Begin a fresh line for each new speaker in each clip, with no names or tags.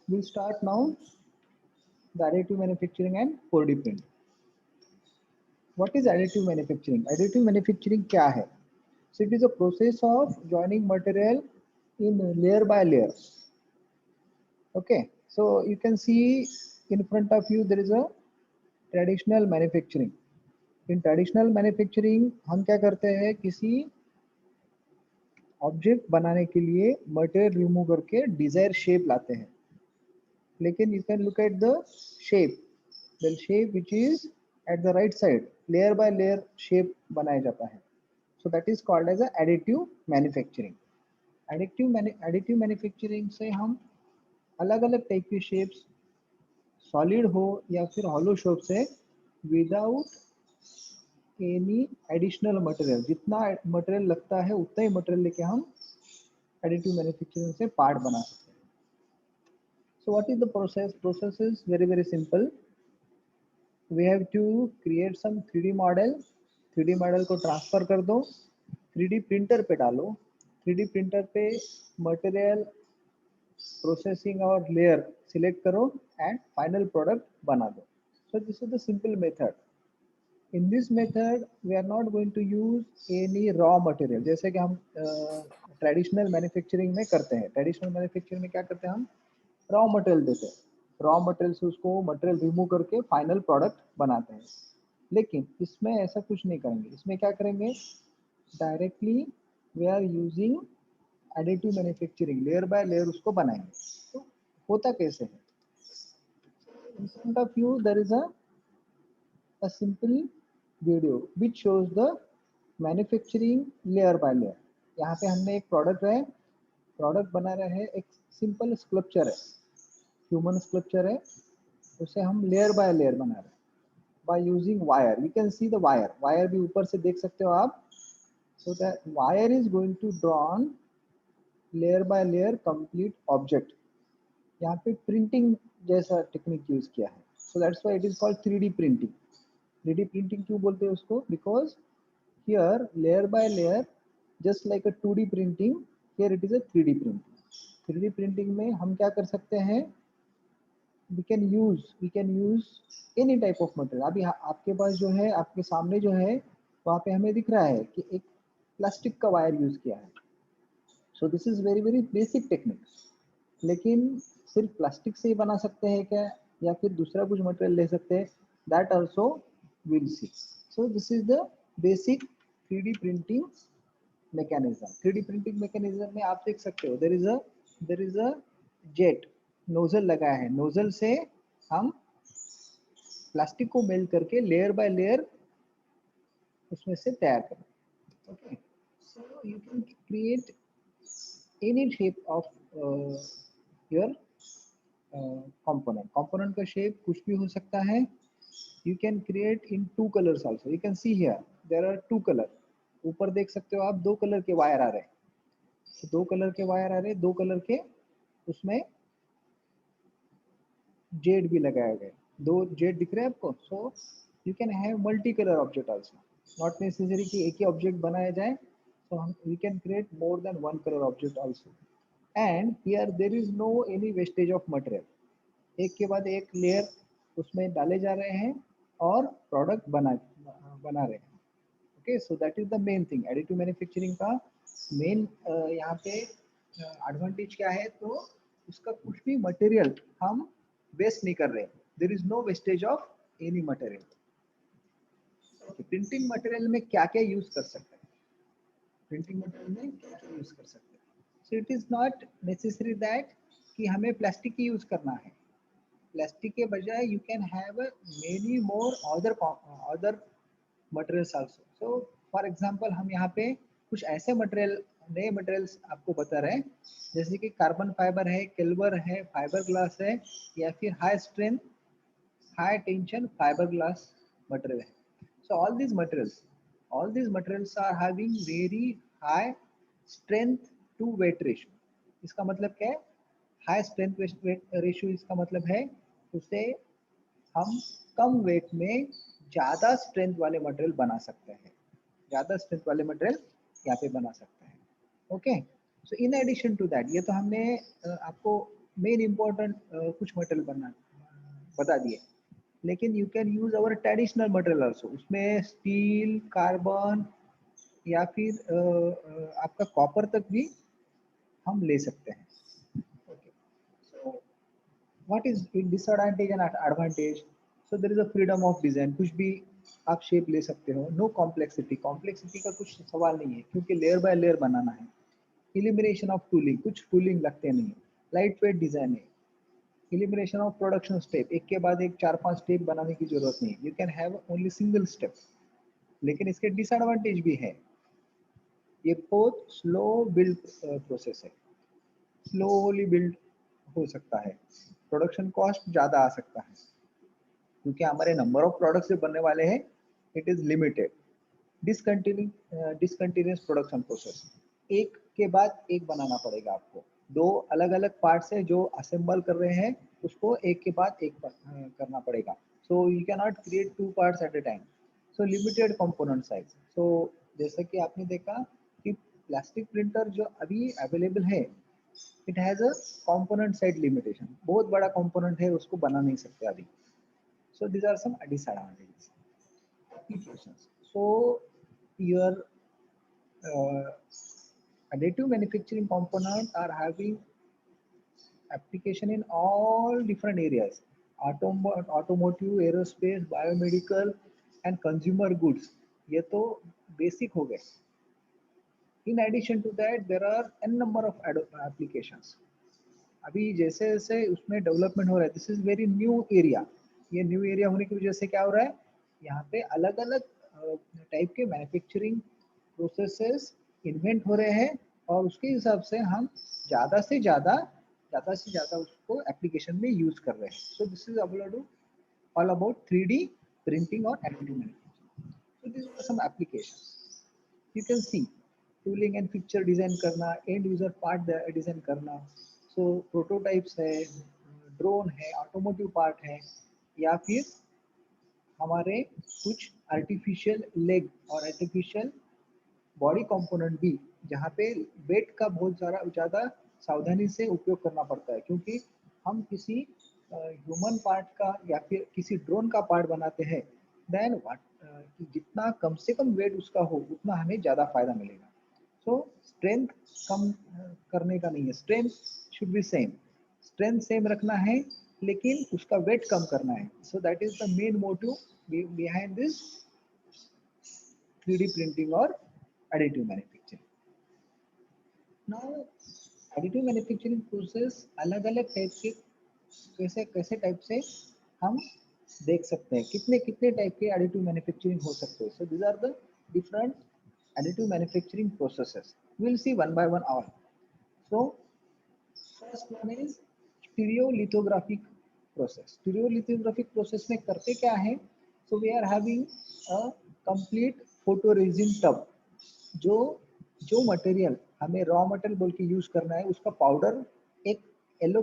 we'll start now the additive manufacturing and 4D print. What is additive manufacturing? Additive manufacturing क्या है? So it is a process of joining material in layer by layer. Okay, so you can see in front of you there is a traditional manufacturing. In traditional manufacturing हम क्या करते हैं, किसी object बनाने के लिए मटेरियल रिमूव करके Dzire shape लाते हैं. लेकिन you can look at the shape which is at the right side, layer by layer shape बनाया जाता है. So that is called as a additive manufacturing. Additive manufacturing से हम अलग अलग टाइप की शेप्स, सॉलिड हो या फिर हॉलो शेप से, विदाउट एनी एडिशनल मटेरियल, जितना मटेरियल लगता है उतना ही मटेरियल लेके हम एडिटिव मैन्युफैक्चरिंग से पार्ट बना सकते हैं. So what is the process? Process is very simple. We have to create some 3D model. 3D model को ट्रांसफर कर दो, 3D प्रिंटर पे डालो, 3D प्रिंटर पे मटेरियल प्रोसेसिंग और लेयर सिलेक्ट करो एंड फाइनल प्रोडक्ट बना दो. So this is the simple method. In this method we are not going to use any raw material, जैसे कि हम ट्रेडिशनल मैन्युफैक्चरिंग में करते हैं. ट्रेडिशनल मैन्युफैक्चरिंग में क्या करते हैं, हम रॉ मटेरियल देते हैं, रॉ मटेरियल से उसको मटेरियल रिमूव करके फाइनल प्रोडक्ट बनाते हैं. लेकिन इसमें ऐसा कुछ नहीं करेंगे. इसमें क्या करेंगे, directly we are using additive manufacturing, layer by layer उसको बनाएंगे. तो होता कैसे है, in front of you there is a simple video which shows the manufacturing layer by layer. यहाँ पे हमने एक प्रोडक्ट बना रहे हैं, एक सिंपल स्कल्पचर है, ह्यूमन स्कल्पचर है, उसे हम लेयर बाय लेयर बना रहे हैं by using wire. You can see the wire भी ऊपर से देख सकते हो आप. So the wire is going to drawn layer by layer complete object. यहाँ पे प्रिंटिंग जैसा टेक्निक यूज किया है. So that's why it is called 3D printing. 3D printing क्यों बोलते हैं उसको, because here layer by layer just like a 2D printing, here it is a 3D printing. 3D printing में हम क्या कर सकते हैं, we can use any type of material. अभी आपके पास जो है, आपके सामने जो है, वहाँ पे हमें दिख रहा है कि एक प्लास्टिक का वायर यूज किया है. So this is very basic technique. लेकिन सिर्फ प्लास्टिक से ही बना सकते हैं क्या, या फिर दूसरा कुछ मटेरियल ले सकते हैं, that also will see. So this is the basic 3D printing mechanism. 3D printing mechanism में आप देख सकते हो, देर इज अ जेट नोजल लगाया है. नोजल से हम प्लास्टिक को मेल्ट करके लेयर बाय लेयर उसमें से तैयार करें. Okay, so you can create any shape of your component का शेप कुछ भी हो सकता है. You can create in 2 colours also. You can see here there are 2 colour. ऊपर देख सकते हो आप 2 कलर के वायर आ रहे हैं. 2 कलर के वायर आ रहे हैं, 2 कलर के उसमें जेड भी लगाए गए, 2 जेड दिख रहे हैं आपको. So you can have multi colour object also, not necessary कि एक ही ऑब्जेक्ट बनाया जाए. सो हम we can create more than 1 colour object also. And here there is no any wastage of material. एक के बाद एक लेयर उसमें डाले जा रहे हैं और प्रोडक्ट बना रहे हैं. Okay, so that is the main thing. Additive manufacturing का मेन यहाँ पे एडवांटेज क्या है, तो उसका कुछ भी मटेरियल हम वेस्ट नहीं कर रहे. There is no wastage of any material. Printing material में क्या क्या यूज कर सकते हैं, प्रिंटिंग मटेरियल में क्या क्या यूज कर सकते हैं. So it is not necessary that कि हमें प्लास्टिक ही यूज करना है. प्लास्टिक के बजाय you can have many more other materials also. So for example हम यहाँ पे कुछ ऐसे नए मटेरियल्स आपको बता रहे हैं, जैसे कि कार्बन फाइबर है, केल्बर है, फाइबर ग्लास है, या फिर high strength high tension fibre glass material है. So all these materials are having very high strength to weight ratio. इसका मतलब क्या है, हाई स्ट्रेंथ वेट रेशियो, इसका मतलब है उसे हम कम वेट में ज़्यादा स्ट्रेंथ वाले मटेरियल बना सकते हैं, ज़्यादा स्ट्रेंथ वाले मटेरियल यहाँ पे बना सकते हैं. Okay, so in addition to that, ये तो हमने आपको मेन इम्पोर्टेंट कुछ मटेरियल बता दिए, लेकिन you can use our traditional material also, उसमें स्टील, कार्बन या फिर आपका कॉपर तक भी हम ले सकते हैं। Okay, so what is disadvantage and advantage? So there is a freedom of design, कुछ भी आप शेप ले सकते हो। नो कॉम्प्लेक्सिटी, कॉम्प्लेक्सिटी का कुछ सवाल नहीं है क्योंकि लेयर बाय लेयर बनाना है। एलिमिनेशन ऑफ टूलिंग, कुछ टूलिंग लगते नहीं। लाइट वेट डिजाइन है। एलिमिनेशन ऑफ प्रोडक्शन स्टेप, एक के बाद एक 4-5 स्टेप बनाने की जरूरत नहीं, you can have only single step. लेकिन इसके डिसएडवांटेज भी है, ये बहुत स्लो बिल्ड प्रोसेस है, स्लोली बिल्ड हो सकता है, प्रोडक्शन कॉस्ट ज़्यादा आ सकता है क्योंकि हमारे नंबर ऑफ प्रोडक्ट्स जो बनने वाले हैं it is limited. Discontinuous production process, एक के बाद एक बनाना पड़ेगा आपको। दो अलग अलग पार्ट्स है जो असेंबल कर रहे हैं, उसको एक के बाद एक करना पड़ेगा। So you can not create two parts at a time. So limited component size. So जैसे कि आपने देखा कि प्लास्टिक प्रिंटर जो अभी अवेलेबल है it has a component size limitation, बहुत बड़ा कंपोनेंट है, उसको बना नहीं सकते अभी। सो these are some disadvantages. Applications. So your uh, additive manufacturing component are having application in all different areas: automotive, aerospace, biomedical and consumer goods. ये तो बेसिक हो गए। In addition to that there are n number of applications. अभी जैसे जैसे उसमें development हो रहा है, this is very new area. ये न्यू एरिया होने की वजह से क्या हो रहा है, यहाँ पे अलग अलग टाइप के मैन्युफैक्चरिंग प्रोसेसेस इन्वेंट हो रहे हैं और उसके हिसाब से हम ज़्यादा से ज़्यादा उसको एप्लीकेशन में यूज कर रहे हैं। So this is all about 3D printing और additive manufacturing. So this are some applications you can see. Tooling and picture design करना, एंड यूजर पार्ट डिजाइन करना, सो प्रोटोटाइप्स है, ड्रोन है, ऑटोमोटिव पार्ट है, या फिर हमारे कुछ आर्टिफिशियल लेग और आर्टिफिशियल बॉडी कंपोनेंट भी, जहाँ पे वेट का बहुत ज़्यादा सावधानी से उपयोग करना पड़ता है क्योंकि हम किसी ह्यूमन पार्ट का या फिर किसी ड्रोन का पार्ट बनाते हैं, देन जितना कम से कम वेट उसका हो उतना हमें ज़्यादा फायदा मिलेगा। सो स्ट्रेंथ कम करने का नहीं है, strength should be same, strength same रखना है लेकिन उसका वेट कम करना है। So that is the main motive behind this 3D printing और additive manufacturing. Now additive manufacturing process अलग अलग टाइप के, कैसे कैसे टाइप से हम देख सकते हैं, कितने कितने टाइप के एडिटिव मैन्युफैक्चरिंग हो सकते हैं। So these are the different additive manufacturing processes. We'll see one by one all. So first one is stereolithographic process. Stereolithographic process में करते क्या है? So we are having a complete photoresin tub. जो जो material हमें raw material बोल के use करना है उसका पाउडर एक येलो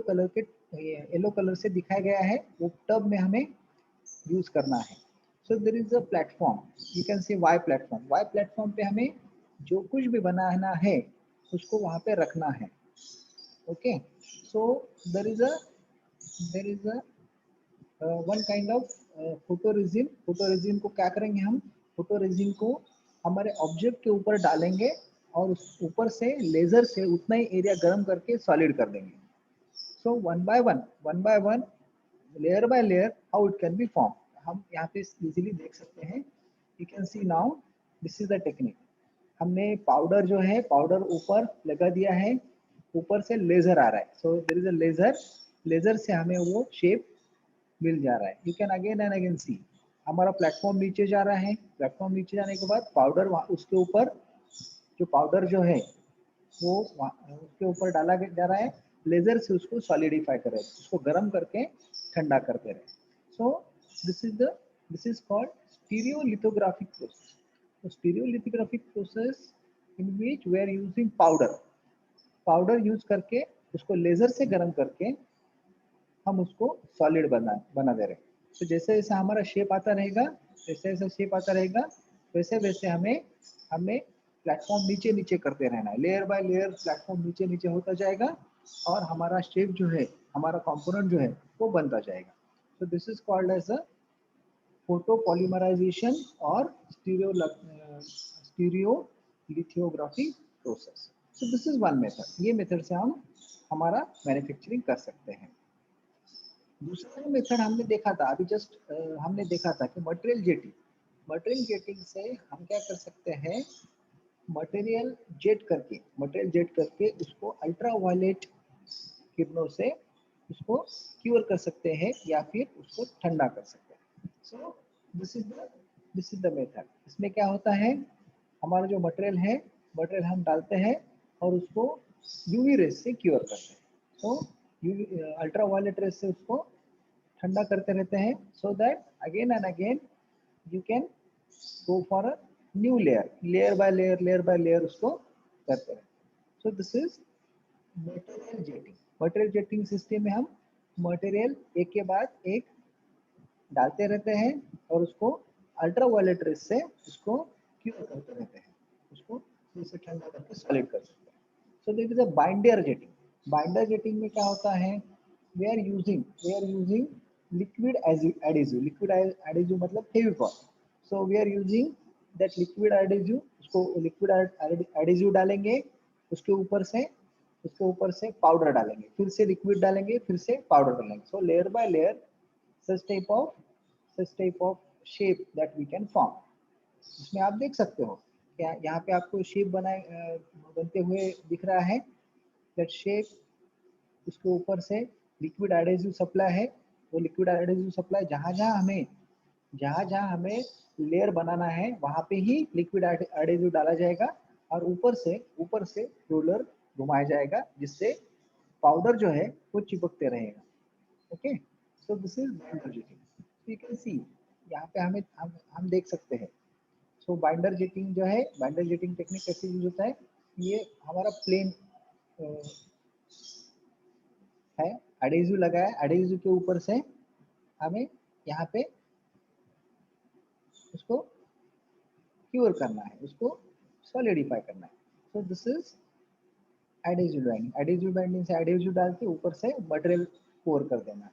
कलर से दिखाया गया है, वो टब में हमें यूज करना है। So there is a platform, you can see Y platform. Y platform पे हमें जो कुछ भी बनाना है उसको वहाँ पे रखना है। Okay, so there is a one kind of photoresin. Photoresin को क्या करेंगे हम, फोटोरेजिन को हमारे ऑब्जेक्ट के ऊपर डालेंगे और उस ऊपर से लेजर से उतना ही एरिया गर्म करके सॉलिड कर देंगे। So one by one, layer by layer how it can be form, हम यहाँ पे इजीली देख सकते हैं। You can C now this is the technique. हमने पाउडर जो है पाउडर ऊपर लगा दिया है, ऊपर से लेजर आ रहा है। So there is a laser, laser से हमें वो शेप मिल जा रहा है। You can again and again see, हमारा प्लेटफॉर्म नीचे जा रहा है, प्लेटफॉर्म नीचे जाने के बाद पाउडर उसके ऊपर, जो पाउडर जो है वो उसके ऊपर डाला जा रहा है, लेजर से उसको सॉलिडिफाई कर रहे हैं, उसको गर्म करके ठंडा करते रहे। So this is called stereolithographic process. तो stereolithographic process in which we are using powder, powder use करके उसको लेजर से गर्म करके हम उसको सॉलिड बना दे रहे हैं। तो जैसे जैसे हमारा शेप आता रहेगा, जैसे जैसे शेप आता रहेगा वैसे वैसे हमें प्लेटफॉर्म नीचे नीचे करते रहना है, लेयर बाय लेयर प्लेटफॉर्म नीचे नीचे होता जाएगा और हमारा शेप जो है, हमारा कंपोनेंट जो है वो बनता जाएगा. So this is called as a photopolymerization or stereolithography process. So this is one method. ये मेथड से हम हमारा मैन्युफैक्चरिंग कर सकते हैं. दूसरा मेथड हमने देखा था अभी जस्ट, हमने देखा था कि मटेरियल जेटिंग. मटेरियल जेटिंग से हम क्या कर सकते हैं, मटेरियल जेट करके उसको अल्ट्रा वायलेट किरणों से उसको क्योर कर सकते हैं या फिर उसको ठंडा कर सकते हैं. So this is the method. इसमें क्या होता है, हमारा जो मटेरियल हम डालते हैं और उसको यूवी रेस से क्योर करते हैं. तो यूवी अल्ट्रा वायलेट रेस से उसको ठंडा करते रहते हैं, so that again and again you can go for a new layer by layer उसको करते रहते हैं. So this is material jetting system में हम मटेरियल एक के बाद एक डालते रहते हैं और उसको अल्ट्रा वायलेट रेस से उसको क्योर करते रहते हैं, उसको फिर से ठंडा करके सॉलिड कर सकते हैं. So this is a binder jetting. Binder jetting में क्या होता है, we are using liquid adhesive मतलब Fevicol. So we are using that liquid adhesive. उसको लिक्विड एडिजिव डालेंगे, उसके ऊपर से पाउडर डालेंगे, फिर से लिक्विड डालेंगे, फिर से पाउडर डालेंगे. So layer by layer such type of shape that we can form. इसमें आप देख सकते हो क्या यहाँ पे आपको शेप बनते हुए दिख रहा है. दैट शेप, उसके ऊपर से लिक्विड एडेसिव सप्लाई है. वो लिक्विड एडेसिव सप्लाई जहाँ जहाँ हमें लेयर बनाना है वहाँ पे ही लिक्विड एडेसिव डाला जाएगा और ऊपर से रोलर घुमाया जाएगा जिससे पाउडर जो है वो चिपकते रहेगा. Okay, so this is binder jetting. You can सी यहाँ पे हम देख सकते हैं. सो बाइंडर जेटिंग जो है, बाइंडर जेटिंग टेक्निक कैसे यूज होता है, ये हमारा प्लेन है, एडेसिव लगाया, एडेसिव के ऊपर से हमें यहाँ पे उसको क्योर करना है, उसको सॉलिडिफाई करना है. So this is adhesive binding. Adhesive binding से एडेसिव डाल के ऊपर से मटेरियल पोर कर देना है.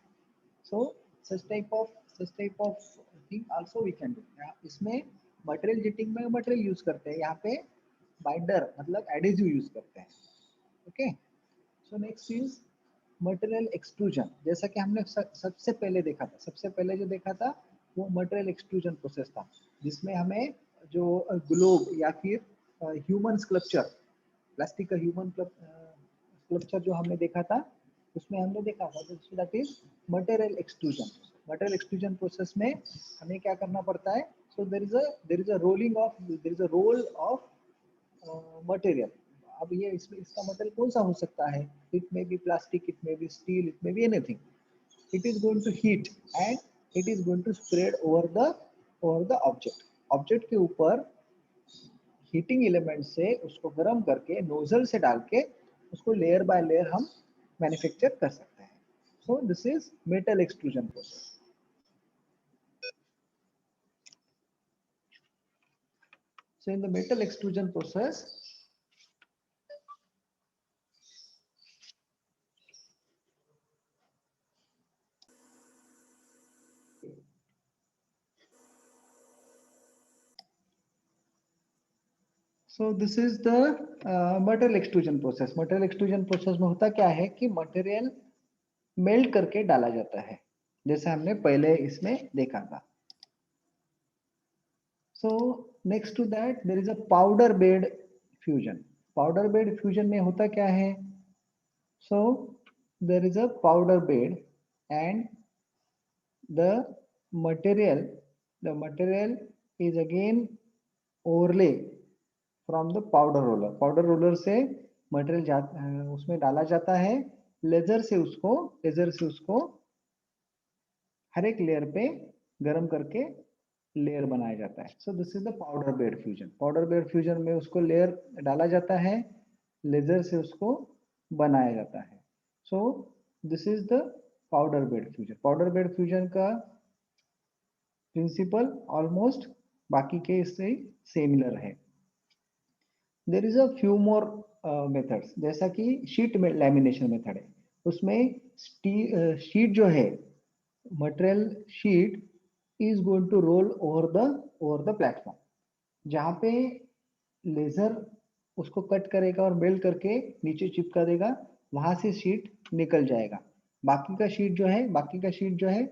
सो such type of thing also we can do. इसमें मटेरियल जेटिंग में मटेरियल यूज करते हैं, यहाँ पे बाइंडर मतलब एडेसिव यूज करते हैं. Okay, so next is material extrusion. जैसा कि हमने सबसे पहले जो देखा था वो मटेरियल एक्सट्रूजन प्रोसेस था, जिसमें हमें जो ग्लोब या फिर ह्यूमन स्कल्पचर, प्लास्टिक का ह्यूमन स्कल्पचर जो हमने देखा था, उसमें हमने देखा था that is material extrusion. Material extrusion process में हमें क्या करना पड़ता है, so there is a roll of material. अब ये इसका मटेरियल कौन सा हो सकता है, it may be plastic, it may be steel, it may be anything. It is going to heat and it is going to spread over the object के ऊपर हीटिंग एलिमेंट से उसको गर्म करके नोजल से डाल के उसको लेयर बाय लेयर हम मैन्युफैक्चर कर सकते हैं. So this is metal extrusion process. So in the metal extrusion process, so this is the metal extrusion process. Metal extrusion process में होता क्या है कि मटेरियल मेल्ट करके डाला जाता है, जैसे हमने पहले इसमें देखा था. So next to that there is a powder bed fusion. Powder bed fusion में होता क्या है, so there is a powder bed and the material is again overlay from the powder roller. Powder roller से material उसमें डाला जाता है, laser से उसको हर एक लेयर पे गर्म करके लेयर बनाया जाता है. So this is the powder bed fusion. Powder bed fusion में उसको लेयर डाला जाता है, लेजर से उसको बनाया जाता है. So this is the powder bed fusion. Powder bed fusion का प्रिंसिपल ऑलमोस्ट बाकी के इससे सिमिलर है. There is a few more methods, जैसा कि शीट में लैमिनेशन मेथड है, उसमें शीट जो है, material sheet is going to roll over the platform, जहाँ पे लेजर उसको कट करेगा और मेल्ट करके नीचे चिपका देगा, वहां से शीट निकल जाएगा। बाकी का शीट जो है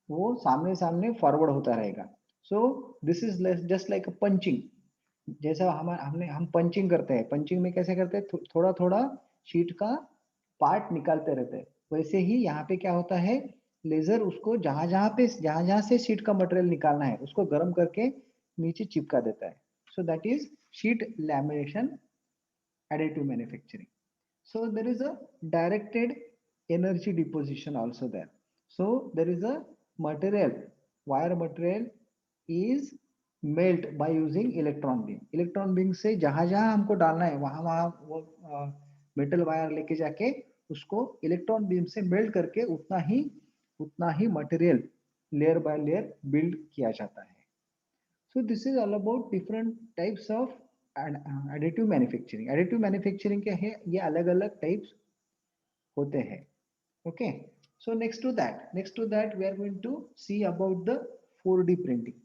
वो सामने सामने फॉरवर्ड होता रहेगा। सो this is just like a punching. जैसा हम पंचिंग करते हैं, पंचिंग में कैसे करते हैं, थोड़ा थोड़ा शीट का पार्ट निकालते रहते हैं, वैसे ही यहाँ पे क्या होता है, लेजर उसको जहां जहां से शीट का मटेरियल निकालना है उसको गर्म करके नीचे चिपका देता है। So that is sheet lamination additive manufacturing. So there is a directed energy deposition also there. So there is a material, wire material is melt by using electron beam. Electron beam से जहां जहां हमको डालना है वहां वहां वो metal wire लेके जाके उसको इलेक्ट्रॉन बीम से मेल्ट करके उतना ही material layer by layer build किया जाता है। So this is all about different types of additive manufacturing. Additive manufacturing के है ये अलग अलग types होते हैं। Okay. So next to that we are going to see about the 4D printing.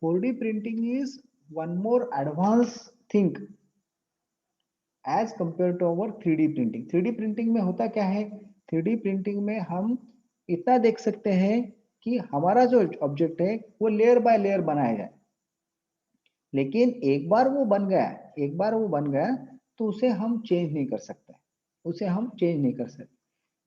4D printing is one more advanced thing as compared to our 3D printing. 3D printing में होता क्या है? 3D printing में हम इतना देख सकते हैं कि हमारा जो ऑब्जेक्ट है वो लेयर बाय लेयर बनाया जाए, लेकिन एक बार वो बन गया तो उसे हम चेंज नहीं कर सकते।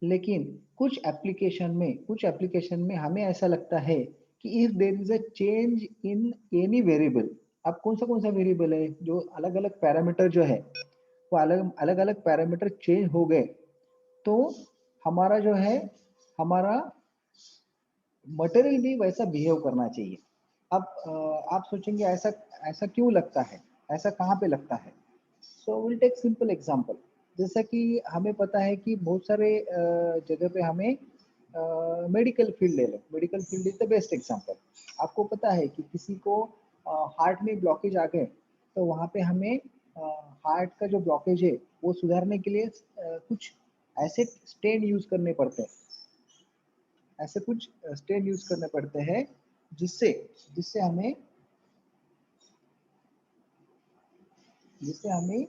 लेकिन कुछ एप्लीकेशन में हमें ऐसा लगता है कि if there is a change in any variable, अब कौन सा वेरिएबल है, जो अलग अलग पैरामीटर जो है वो अलग अलग पैरामीटर चेंज हो गए, तो हमारा जो है हमारा मटेरियल भी वैसा बिहेव करना चाहिए। अब आप सोचेंगे ऐसा ऐसा क्यों लगता है, ऐसा कहाँ पे लगता है? So will take simple example. जैसा कि हमें पता है कि बहुत सारे जगह पे हमें मेडिकल फील्ड ले लो, medical field is the best example. आपको पता है कि किसी को हार्ट में ब्लॉकेज आ गए, तो वहाँ पे हमें हार्ट का जो ब्लॉकेज है वो सुधारने के लिए कुछ ऐसे स्टेन यूज करने पड़ते हैं, ऐसे कुछ स्टेन यूज करने पड़ते हैं जिससे जिससे हमें जिससे हमें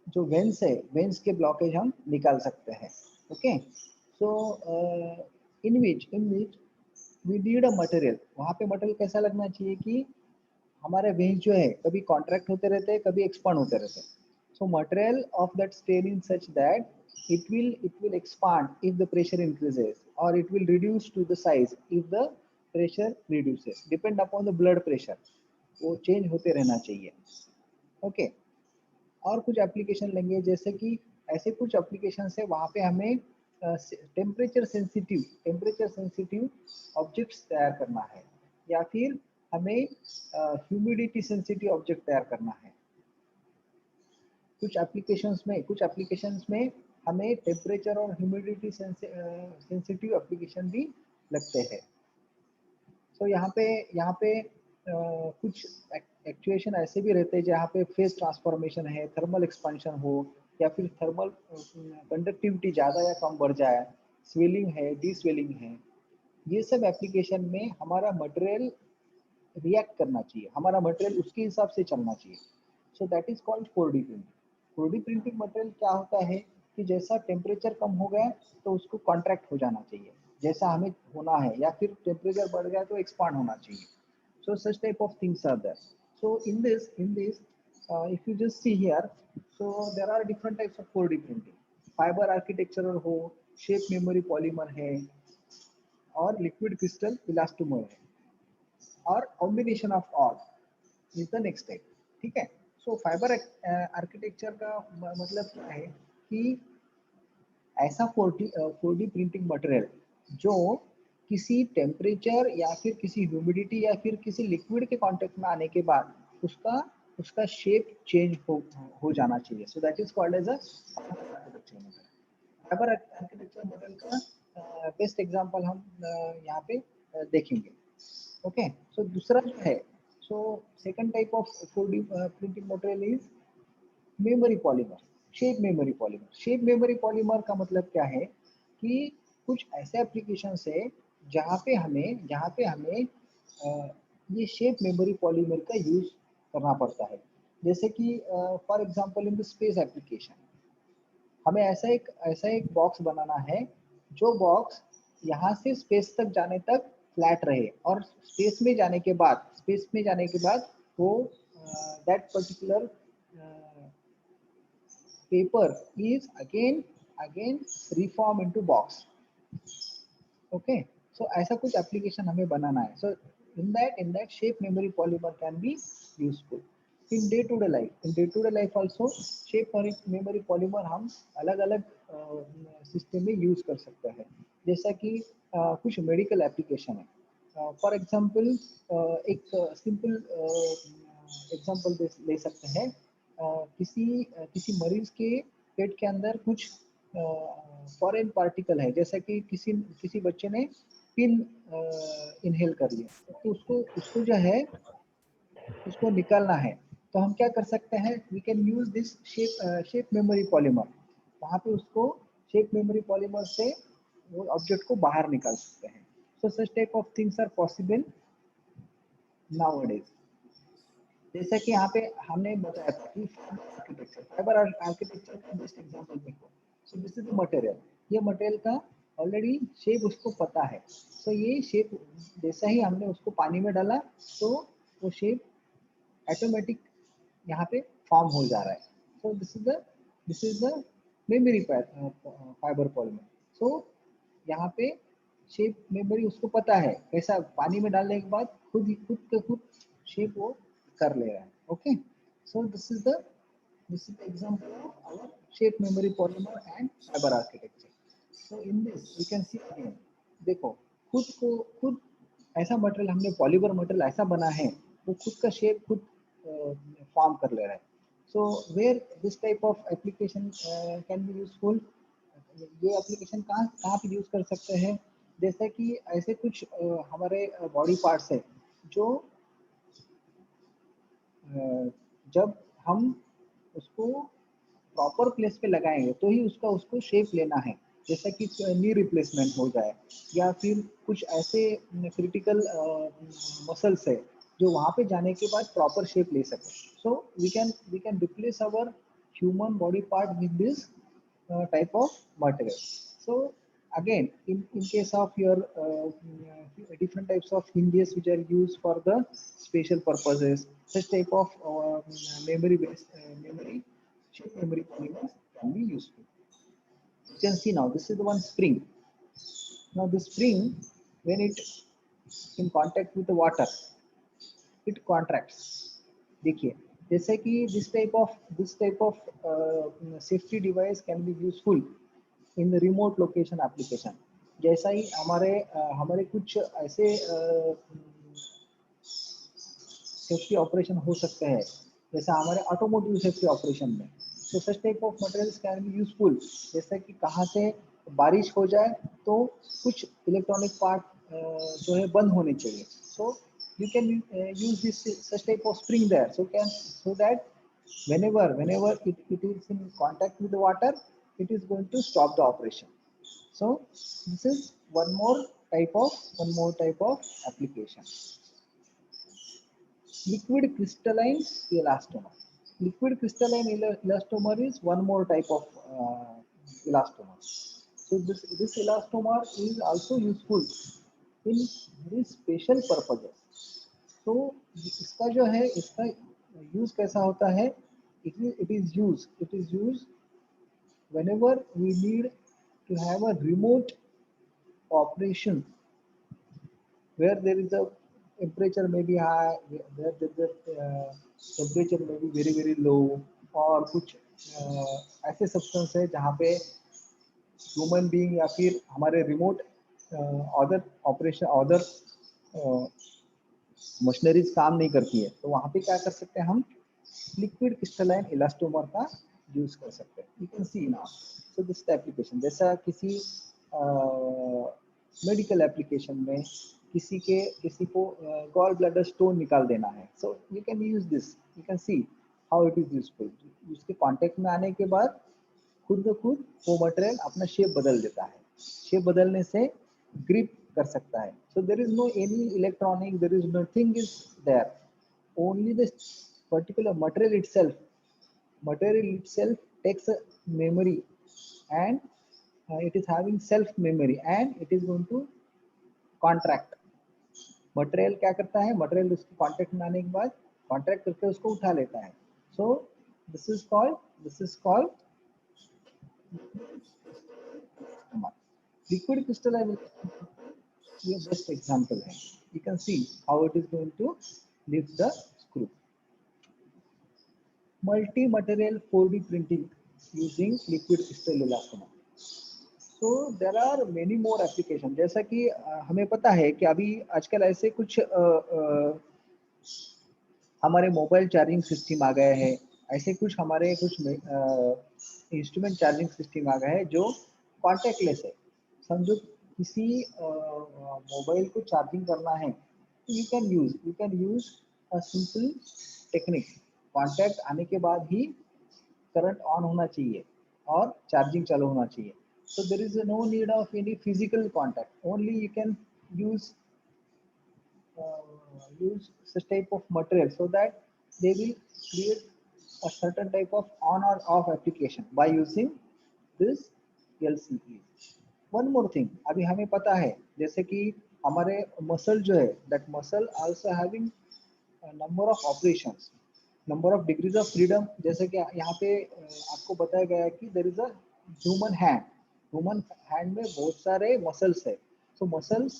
जो वेंस के ब्लॉकेज हम निकाल सकते हैं। Okay. So in which we need a material. वहाँ पे मटेरियल कैसा लगना चाहिए कि हमारे वेंस जो है कभी कॉन्ट्रैक्ट होते रहते हैं, कभी एक्सपांड होते रहते हैं। So material of that stain in such that it will expand if the pressure increases, or it will reduce to the size if the pressure reduces, depend upon the blood pressure, वो change होते रहना चाहिए। Okay. और कुछ application लेंगे, जैसे कि ऐसे कुछ एप्लीकेशन है वहाँ पे हमें टेम्परेचर सेंसिटिव ऑब्जेक्ट्स तैयार करना है, या फिर हमें ह्यूमिडिटी सेंसिटिव ऑब्जेक्ट तैयार करना है। कुछ एप्लीकेशंस में हमें टेम्परेचर और ह्यूमिडिटी सेंसिटिव एप्लीकेशन भी लगते हैं। तो यहाँ पे कुछ एक्चुएशन ऐसे भी रहते हैं जहाँ पे फेस ट्रांसफॉर्मेशन है, थर्मल एक्सपेंशन हो, या फिर थर्मल कंडक्टिविटी ज़्यादा या कम बढ़ जाए, स्वेलिंग है, डी स्वेलिंग है। ये सब एप्लीकेशन में हमारा मटेरियल रिएक्ट करना चाहिए, हमारा मटेरियल उसके हिसाब से चलना चाहिए। So that is called 4D printing. 4D printing material क्या होता है कि जैसा टेम्परेचर कम हो गया तो उसको कॉन्ट्रैक्ट हो जाना चाहिए जैसा हमें होना है, या फिर टेम्परेचर बढ़ गया तो एक्सपांड होना चाहिए। So such type of things are there. So in this if you just see here, so there are different types of 4D printing. Fiber architectural हो, shape memory polymer है, और liquid crystal elastomer है, और combination of all is the next type। ठीक है। सो fibre architecture का मतलब क्या है कि ऐसा 4D प्रिंटिंग मटेरियल जो किसी टेम्परेचर या फिर किसी ह्यूमिडिटी या फिर किसी लिक्विड के कांटेक्ट में आने के बाद उसका शेप चेंज हो जाना चाहिए। So that is called as a architecture model. Fibre architecture model का बेस्ट एग्जांपल हम यहाँ पे देखेंगे। ओके, सो दूसरा जो है, सो second type of 4D printing material is memory polymer, shape memory polymer. Shape memory polymer का मतलब क्या है कि कुछ ऐसे एप्लीकेशन है जहाँ पे हमें ये शेप मेमोरी पॉलीमर का यूज करना पड़ता है। जैसे कि for example in the space application, हमें ऐसा एक बॉक्स बनाना है जो बॉक्स यहाँ से स्पेस तक जाने तक फ्लैट रहे, और स्पेस में जाने के बाद वो that particular paper is again reform into box. Okay, so ऐसा कुछ एप्लीकेशन हमें बनाना है। सो in that shape memory polymer can be useful in day to day life also। shape memory polymer हम अलग अलग सिस्टम में यूज कर सकते हैं। जैसा कि कुछ मेडिकल एप्लीकेशन है, फॉर एग्जांपल एक सिंपल एग्जांपल ले सकते हैं। किसी मरीज के पेट के अंदर कुछ फॉरेन पार्टिकल है, जैसा कि किसी बच्चे ने पिन इनहेल कर लिया, तो उसको जो है उसको निकालना है। तो हम क्या कर सकते हैं, we can use this shape memory polymer. वहाँ पे उसको शेप मेमोरी पॉलीमर से वो ऑब्जेक्ट को बाहर निकाल सकते हैं। So such type of things are possible nowadays. जैसा कि यहाँ पे हमने बताया था कि फाइबर आर्किटेक्चर का बेस्ट एग्जांपल देखो। So this is the material, ये मटेरियल का ऑलरेडी शेप उसको पता है। सो ये शेप जैसा ही हमने उसको पानी में डाला तो वो शेप ऑटोमेटिक यहाँ पे फॉर्म हो जा रहा है। So this is the memory fibre polymer. So यहाँ पे शेप मेमोरी उसको पता है कैसा पानी में डालने के बाद खुद शेप वो कर ले रहा है। Okay, so this is the example of our shape memory polymer and fibre architecture. So in this we can see again, देखो खुद ऐसा मटेरियल हमने पॉलीमर मटेरियल ऐसा बना है वो खुद का शेप खुद फॉर्म कर ले रहा है। So where this type of application can be useful, ये एप्लीकेशन कहाँ कहाँ पे यूज कर सकते हैं। जैसे कि ऐसे कुछ हमारे बॉडी पार्ट्स है जो जब हम उसको प्रॉपर प्लेस पे लगाएंगे तो ही उसको शेप लेना है। जैसा कि नी रिप्लेसमेंट हो जाए या फिर कुछ ऐसे क्रिटिकल मसल्स है जो वहाँ पे जाने के बाद प्रॉपर शेप ले सके। So we can replace our human body part with this type of material। So again, in case of your different types of hinges which are used for the special purposes, such type of memory based memory shape memory polymers can be useful। You can see now this is the one spring। Now the spring, when it in contact with the water, it contracts। देखिए, जैसे कि this type of safety device can be useful in the remote location application। जैसा ही हमारे कुछ ऐसे safety operation हो सकते हैं, जैसे हमारे ऑटोमोटिव सेफ्टी ऑपरेशन में। तो सच type of materials can be useful. जैसे कि कहाँ से बारिश हो जाए तो कुछ इलेक्ट्रॉनिक पार्ट जो है बंद होने चाहिए। सो you can use this such type of spring there, so that whenever it is in contact with the water, it is going to stop the operation। So this is one more type of application। Liquid crystalline elastomer, liquid crystalline elastomer is one more type of elastomer। So this elastomer is also useful in very special purposes। तो इसका जो है इसका use कैसा होता है, it is used whenever we need to have a remote operation where there is a temperature may be high, where the temperature may be very low, और कुछ ऐसे सब्सटेंस है जहाँ पे ह्यूमन बीइंग या फिर हमारे remote other operation other machineries काम नहीं करती है, तो वहाँ पे क्या कर सकते हैं हम, लिक्विड क्रिस्टलाइन इलास्टोमर का यूज कर सकते हैं। You can C now. So this application जैसा किसी मेडिकल एप्लीकेशन में किसी को गॉल ब्लैडर स्टोन निकाल देना है, so you can use this, you can see how it is useful. उसके कांटेक्ट में आने के बाद खुद ब खुद वो मटेरियल अपना शेप बदल देता है। शेप बदलने से ग्रिप कर सकता है। So there is no any electronic, there is nothing is there, only the particular material itself takes a memory, and it is having self memory, and it is going to contract। Material क्या करता है, material उसके contact में आने के बाद contract करके उसको उठा लेता है। So this is called liquid crystalline. ये बेस्ट एग्जांपल है, you can see how it is going to lift the screw. Multi material 4D printing using liquid crystal elastomer. तो there are many more application, जैसा कि हमें पता है कि अभी आजकल ऐसे कुछ हमारे मोबाइल चार्जिंग सिस्टम आ गए हैं, ऐसे कुछ हमारे कुछ इंस्ट्रूमेंट चार्जिंग सिस्टम आ गए हैं जो कॉन्टेक्टलेस है। समझो किसी मोबाइल को चार्जिंग करना है, you can use a simple technique. Contact आने के बाद ही करंट ऑन होना चाहिए और चार्जिंग चालू होना चाहिए। So there is no need of any physical contact. Only you can use such type of material so that they will create a certain type of on or off application by using this LCE। One more thing, अभी हमें पता है जैसे कि हमारे muscle जो है, that muscle also having a number of operations, number of degrees of freedom। जैसे कि यहाँ पे आपको बताया गया है कि there is a human hand में बहुत सारे मसल्स है। सो muscles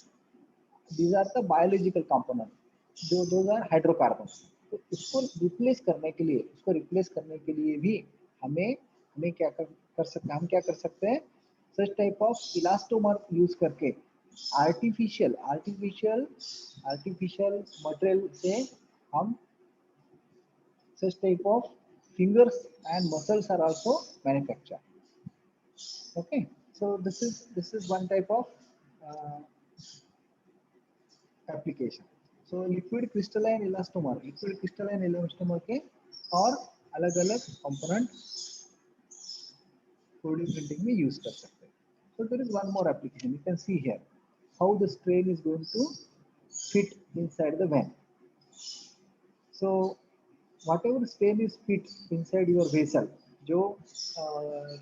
these are the biological component, जो those are hydrocarbons। तो उसको रिप्लेस करने के लिए भी हमें क्या कर सकते हैं, हम क्या कर सकते हैं, सच टाइप ऑफ इलास्टोमर यूज करके आर्टिफिशियल मटेरियल से हम such type of fingers and muscles are also manufactured। Okay, so this is one type of application। so liquid crystalline elastomer के और अलग अलग कंपोनेंट 4D प्रिंटिंग में यूज कर सकते हैं। so there is one more application, you can see here how the strain is going to fit inside the van। so whatever strain is fit inside your vessel, जो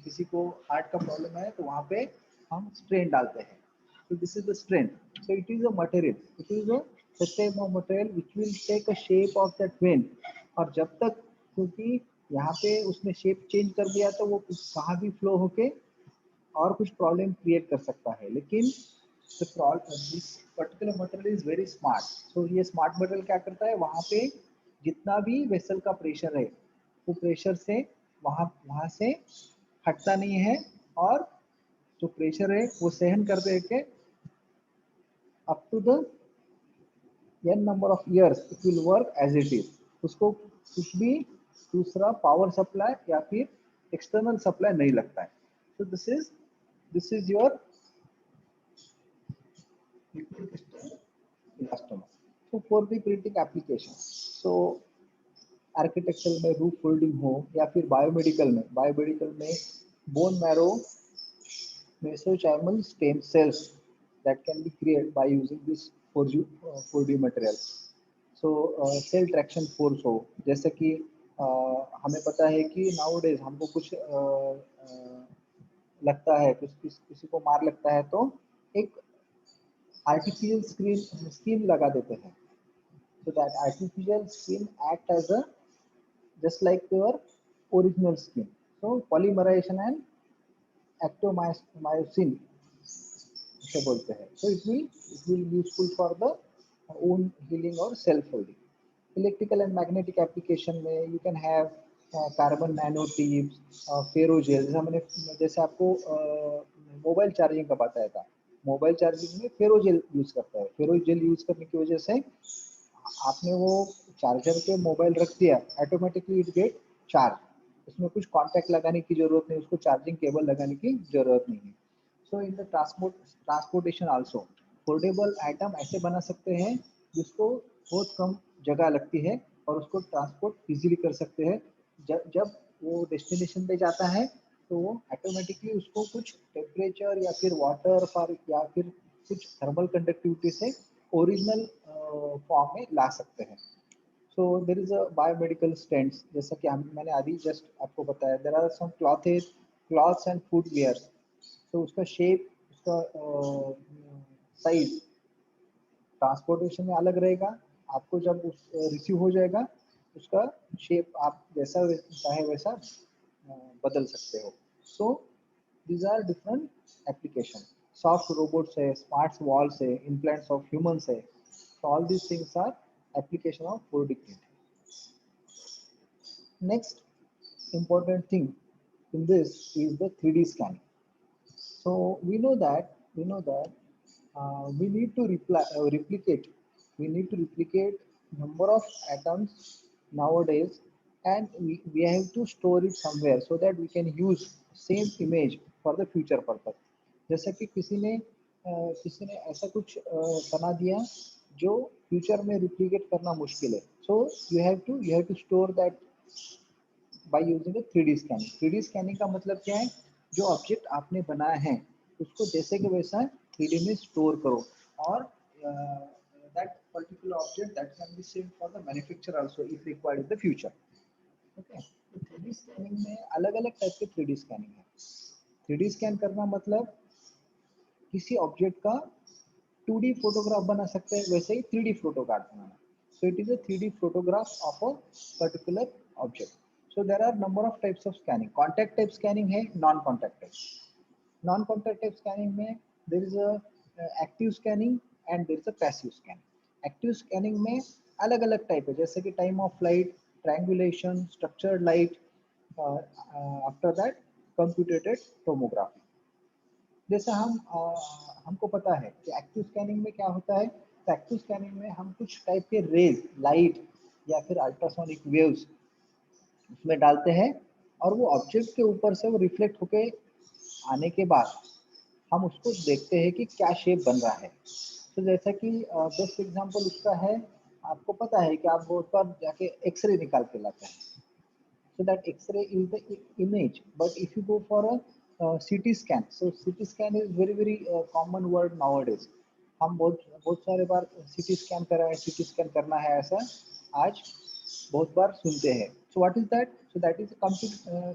किसी को heart का problem है तो वहाँ पे हम स्ट्रेन डालते हैं। so this is the strain, so it is a material, it is a such type of material which will take a shape of that vein। और जब तक, क्योंकि यहाँ पे उसने शेप चेंज कर दिया तो वो कहाँ भी फ्लो होके और कुछ प्रॉब्लम क्रिएट कर सकता है। लेकिन this particular material is very smart. So ये स्मार्ट मटेरियल क्या करता है, वहाँ पे जितना भी वेसल का प्रेशर है वो प्रेशर से वहाँ से हटता नहीं है, और जो प्रेशर है वो सहन कर दे के up to the n number of years it will work as it is. उसको कुछ भी दूसरा पावर सप्लाई या फिर एक्सटर्नल सप्लाई नहीं लगता है। तो this is your liquid crystal elastomer. तो 4D printing application, so architecture में रूफ फोल्डिंग हो या फिर बायोमेडिकल में bone marrow mesenchymal stem cells that can be created by using this 4D materials। so cell traction force हो, जैसे कि हमें पता है कि नाउडेज हमको कुछ लगता है, किसी को मार लगता है तो एक आर्टिफिशियल स्किन लगा देते हैं। so that artificial skin act as a just like your original skin, so polymerization and एक्टोमायोसिन इसे बोलते हैं। so it will useful for the own healing और self healing। Electrical and magnetic application में you can have carbon nano tubes, ferrogel. जैसे आपको mobile charging का बताया था, मोबाइल चार्जिंग में फेरोजेल यूज करता है। फेरोजेल यूज करने की वजह से आपने वो चार्जर पे मोबाइल रख दिया, ऑटोमेटिकली इट गेट चार्ज, उसमें कुछ कांटेक्ट लगाने की जरूरत नहीं, उसको चार्जिंग केबल लगाने की जरूरत नहीं है। So in the transportation also foldable item ऐसे बना सकते हैं जिसको बहुत कम जगह लगती है और उसको ट्रांसपोर्ट इजीली कर सकते हैं। जब जब वो डेस्टिनेशन पे जाता है तो वो ऑटोमेटिकली उसको कुछ टेम्परेचर या फिर वाटर फॉर या फिर कुछ थर्मल कंडक्टिविटी से ओरिजिनल फॉर्म में ला सकते हैं। So there is a biomedical stents, जैसा कि हम मैंने अभी जस्ट आपको बताया, there are some clothes and food ware. तो उसका शेप, उसका साइज ट्रांसपोर्टेशन में अलग रहेगा। आपको जब उस रिसीव हो जाएगा उसका शेप आप जैसा चाहे वैसा बदल सकते हो। So these are different application. Soft robots है, स्मार्ट वॉल्स है, इम्प्लांट्स ऑफ ह्यूमंस है। So all these things are application of 4D printing. Next important thing in this is the 3D scanning. So we know that we need to replicate. We need to replicate number of atoms nowadays, and we have to store it somewhere so that we can use same image for the future purpose. जैसे कि किसी ने ऐसा कुछ बना दिया जो future में रिप्लिकेट करना मुश्किल है। So you have to store that by using a 3D scanning. 3D scanning का मतलब क्या है? जो ऑब्जेक्ट आपने बनाया है उसको जैसे कि वैसा 3D में स्टोर करो, और that particular object that can be saved for the manufacture also if required in the future. Okay, तो 3D स्कैनिंग में अलग-अलग टाइप के 3D स्कैनिंग है। 3D स्कैन करना मतलब किसी ऑब्जेक्ट का 2D फोटोग्राफ बना सकते हैं, वैसे ही 3D photograph banana. So it is a 3D photograph of a particular object. So there are number of types of scanning. Contact type scanning है, non-contact type. Non-contact type scanning में there is a active scanning and there is a passive scanning. Active scanning में अलग-अलग type है, जैसे कि time of flight, triangulation, structured light, after that computed tomography. जैसे हमको पता है कि एक्टिव स्कैनिंग में क्या होता है। तो एक्टिव स्कैनिंग में हम कुछ टाइप के रेज, लाइट या फिर अल्ट्रासोनिक वेव्स उसमें डालते हैं, और वो ऑब्जेक्ट के ऊपर से वो रिफ्लेक्ट होके आने के बाद हम उसको देखते हैं कि क्या शेप बन रहा है। तो जैसा कि बेस्ट एग्जांपल उसका है, आपको पता है कि आप बहुत बार जाके एक्सरे निकाल के लाते हैं। So that X-ray is the image. But if you go for a CT scan, so CT scan is very common word nowadays. हम बहुत बहुत सारे बार CT स्कैन करा है, CT स्कैन करना है, ऐसा आज बहुत बार सुनते हैं। So what is that? So that is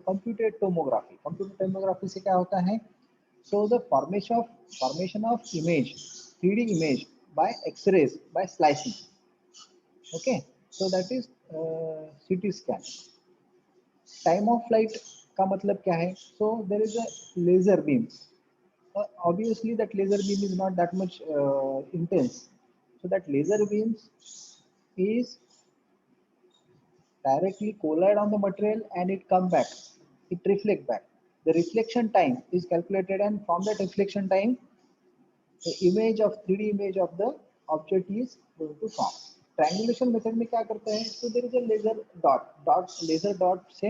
computed tomography. Computed tomography से क्या होता है? So the formation of image, 3D image by X-rays by slicing. Okay, so that is CT scan. Time of flight का मतलब क्या है? So there is a laser beam. Obviously that laser beam is not that much intense. So that laser beams is directly collide on the material and it come back, it reflect back. The reflection time is calculated, and from that reflection time the image of 3D image of the object is going to form. Triangulation method में क्या करते हैं? तो there is a laser laser dot से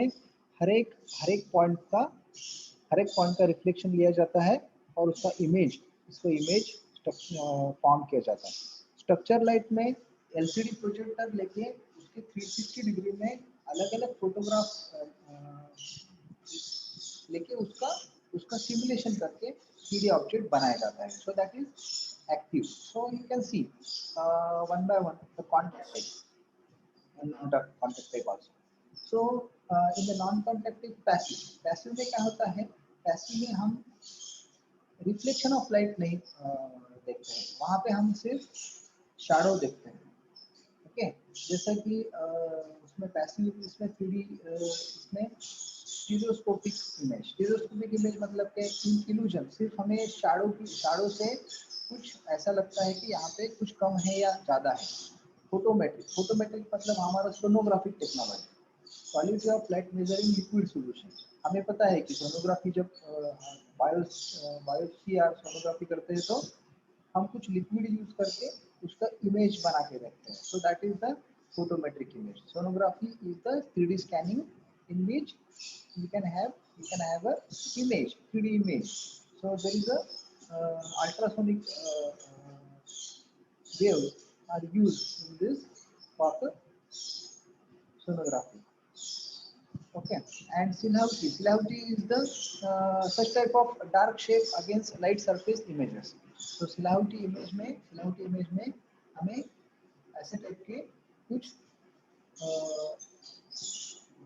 हर एक point का reflection लिया जाता है और उसका इसको इमेज फॉर्म किया जाता है। स्ट्रक्चर लाइट में एलसीडी प्रोजेक्टर लेके उसके 360 डिग्री में अलग-अलग फोटोग्राफ लेके उसका उसका सिमुलेशन करके 3D ऑब्जेक्ट बनाया जाता है। So that is active. So you can C one by one the contact type and the contact type also. So in the non-contactive passive में क्या होता है? पैसिव में हम रिफ्लेक्शन ऑफ लाइट नहीं देखते हैं, वहाँ पे हम सिर्फ शैडो देखते हैं। ओके, जैसा कि उसमें पैसिव, इसमें 3D, इसमें स्टीरियोस्कोपिक इमेज मतलब कि इल्यूजन, सिर्फ हमें शैडो से कुछ ऐसा लगता है कि यहाँ पे कुछ कम है या ज़्यादा है। फोटोमेट्रिक मतलब हमारा sonographic technology, quality of light measuring liquid solution. हमें पता है कि सोनोग्राफी जब बायोप्सी या सोनोग्राफी करते हैं तो हम कुछ लिक्विड यूज करके उसका इमेज बना के रखते हैं। सो that is the photometric image. Sonography is the 3D scanning in which you can have a image, 3D image. So there is a ultrasonic waves are used in this for the sonography. Okay, and silhouette is the such type of dark shape against light surface images. So silhouette image में हमें ऐसे type के कुछ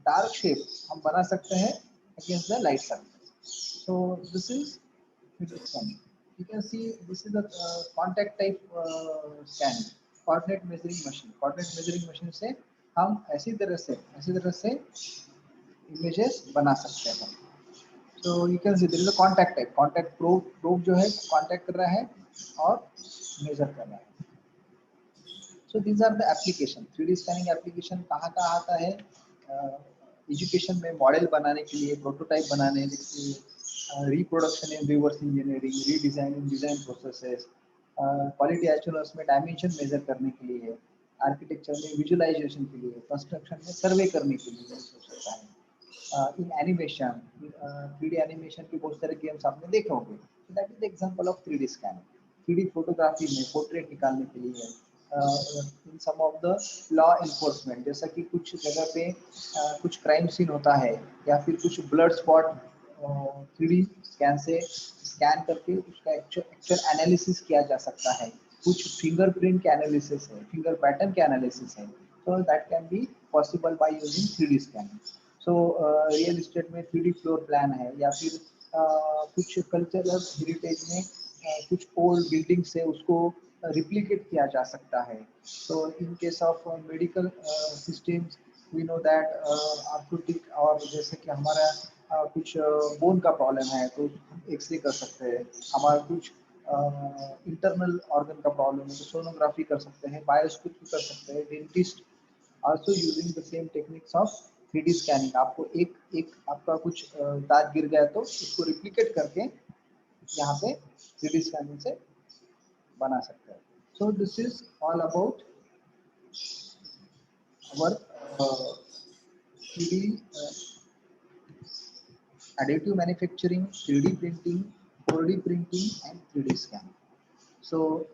dark shape हम बना सकते हैं against the light surface. So this is 3D scanning. You can see this is the contact type scanning. Coordinate measuring machine. Coordinate measuring machine से हम ऐसी तरह से images बना सकते हैं. So you can see there is a contact type. Contact probe जो है contact कर रहा है और measure कर रहा है. So these are the application. 3D scanning application कहाँ आता है? एजुकेशन में मॉडल बनाने के लिए, प्रोटोटाइप बनाने, reproduction in reverse engineering, redesign in design processes, quality assurance में डायमेंशन मेजर करने के लिए, आर्किटेक्चर में विजुअलाइजेशन के लिए, कंस्ट्रक्शन में सर्वे करने के लिए यूज हो सकता है. इन एनिमेशन, 3D एनिमेशन के बहुत सारे गेम्स आपने देखे होंगे. That is example of 3D scanning. 3D photography में पोर्ट्रेट निकालने के लिए, इन सम ऑफ द लॉ इन्फोर्समेंट, जैसा कि कुछ जगह पे कुछ क्राइम सीन होता है या फिर कुछ ब्लड स्पॉट 3D स्कैन से स्कैन करके उसका एक्चुअल एनालिसिस किया जा सकता है. कुछ फिंगरप्रिंट के एनालिसिस है, फिंगर पैटर्न के एनालिसिस है. So that can be possible by using 3D scanning. So real estate में 3D फ्लोर प्लान है या फिर कुछ कल्चरल हेरिटेज में कुछ ओल्ड बिल्डिंग से उसको रिप्लिकेट किया जा सकता है. So in case of medical systems we know that आर्थोटिक और जैसे कि हमारा कुछ बोन का प्रॉब्लम है तो एक्सरे कर सकते हैं. हमारा कुछ इंटरनल ऑर्गन का प्रॉब्लम है तो सोनोग्राफी कर सकते हैं, बायोस्कोपी कर सकते हैं. Dentist also using the same techniques of 3D scanning. आपको एक आपका कुछ दांत गिर गया तो उसको रिप्लिकेट करके यहाँ पे 3D स्कैनिंग से बना सकते हैं. So this is all about our 3D additive manufacturing, 3D printing, 4D printing and 3D scanning. So